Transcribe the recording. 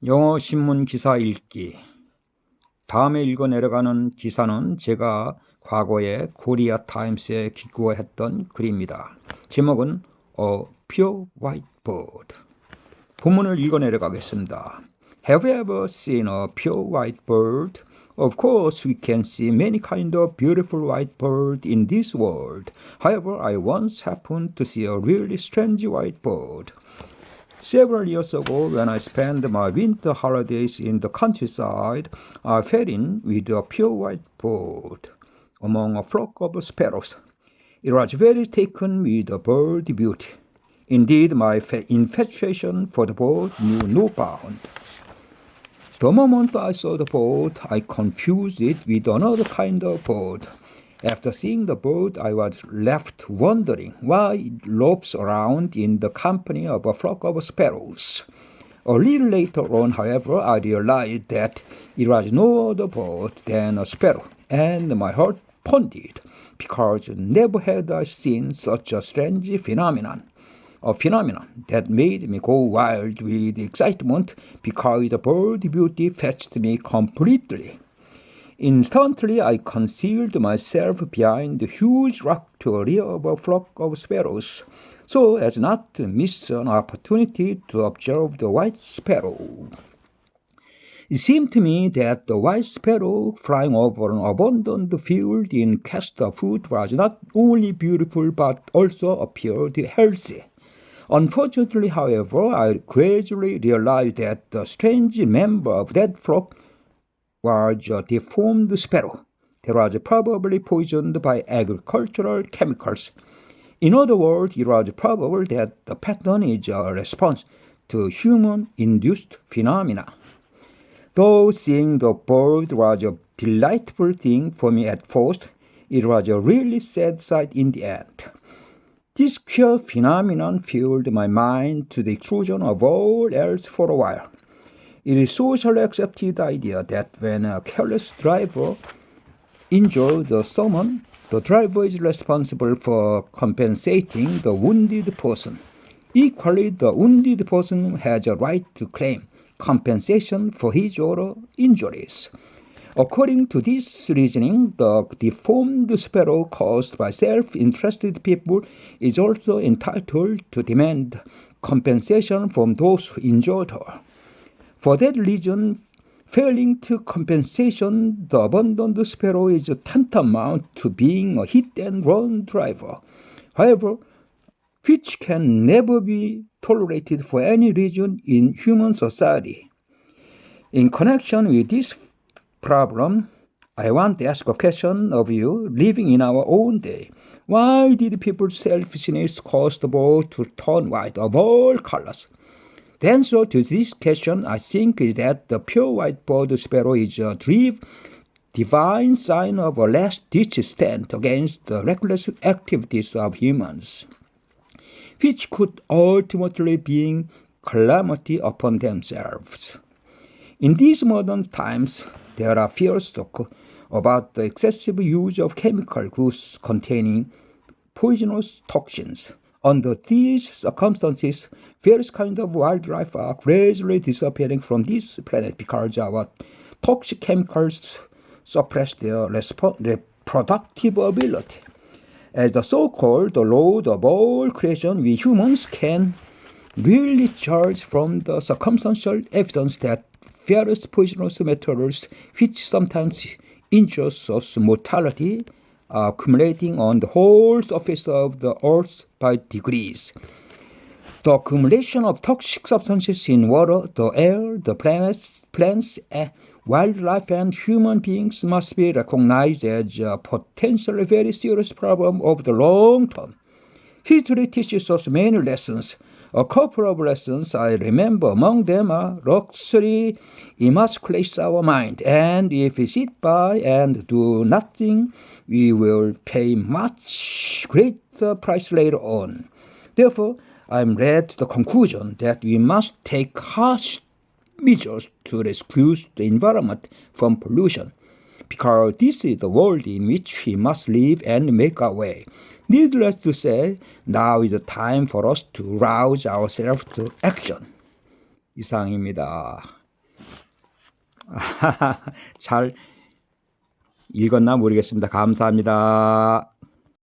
영어신문기사 읽기. 다음에 읽어 내려가는 기사는 제가 과거에 코리아 타임스에 기고했던 글입니다. 제목은 A Pure White Bird. 본문을 읽어 내려가겠습니다. Have you ever seen a pure white bird? Of course, we can see many kinds of beautiful white birds in this world. However, I once happened to see a really strange white bird. Several years ago, when I spent my winter holidays in the countryside, I fell in with a pure white bird among a flock of sparrows. It was very taken with the bird beauty. Indeed, my infatuation for the bird knew no bound. The moment I saw the bird, I confused it with another kind of bird. After seeing the bird, I was left wondering why it lopes around in the company of a flock of sparrows. A little later on, however, I realized that it was no other bird than a sparrow, and my heart pounded, because never had I seen such a strange phenomenon. A phenomenon that made me go wild with excitement, because the bird beauty fetched me completely. Instantly, I concealed myself behind the huge rock to rear of a flock of sparrows, so as not to miss an opportunity to observe the white sparrow. It seemed to me that the white sparrow flying over an abundant field in quest of food was not only beautiful but also appeared healthy. Unfortunately, however, I gradually realized that the strange member of that flock was a deformed sparrow that was probably poisoned by agricultural chemicals. In other words, it was probable that the pattern is a response to human-induced phenomena. Though seeing the bird was a delightful thing for me at first, it was a really sad sight in the end. This queer phenomenon filled my mind to the exclusion of all else for a while. It is socially accepted idea that when a careless driver injures someone, the driver is responsible for compensating the wounded person. Equally, the wounded person has a right to claim compensation for his or her injuries. According to this reasoning, the deformed sparrow caused by self-interested people is also entitled to demand compensation from those who injured her. For that reason, failing to compensation the abandoned sparrow is tantamount to being a hit-and-run driver, however, which can never be tolerated for any reason in human society. In connection with this problem, I want to ask a question of you living in our own day. Why did people's selfishness cause the bird to turn white of all colors? The answer to this question, I think, is that the pure white bird sparrow is a divine sign of a last-ditch stand against the reckless activities of humans, which could ultimately bring calamity upon themselves. In these modern times, there are fears about the excessive use of chemical goods containing poisonous toxins. Under these circumstances, various kinds of wildlife are gradually disappearing from this planet because our toxic chemicals suppress their reproductive ability. As the so-called Lord of all creation, we humans can really judge from the circumstantial evidence that various poisonous materials, which sometimes injure us mortality, are accumulating on the whole surface of the earth by degrees. The accumulation of toxic substances in water, the air, the plants, wildlife, and human beings must be recognized as a potentially very serious problem of the long term. History teaches us many lessons. A couple of lessons I remember among them are luxury emasculates our mind, and if we sit by and do nothing, we will pay much greater price later on. Therefore, I am led to the conclusion that we must take harsh measures to rescue the environment from pollution, because this is the world in which we must live and make our way. Needless to say, now is the time for us to rouse ourselves to action. 이상입니다. 잘 읽었나 모르겠습니다. 감사합니다.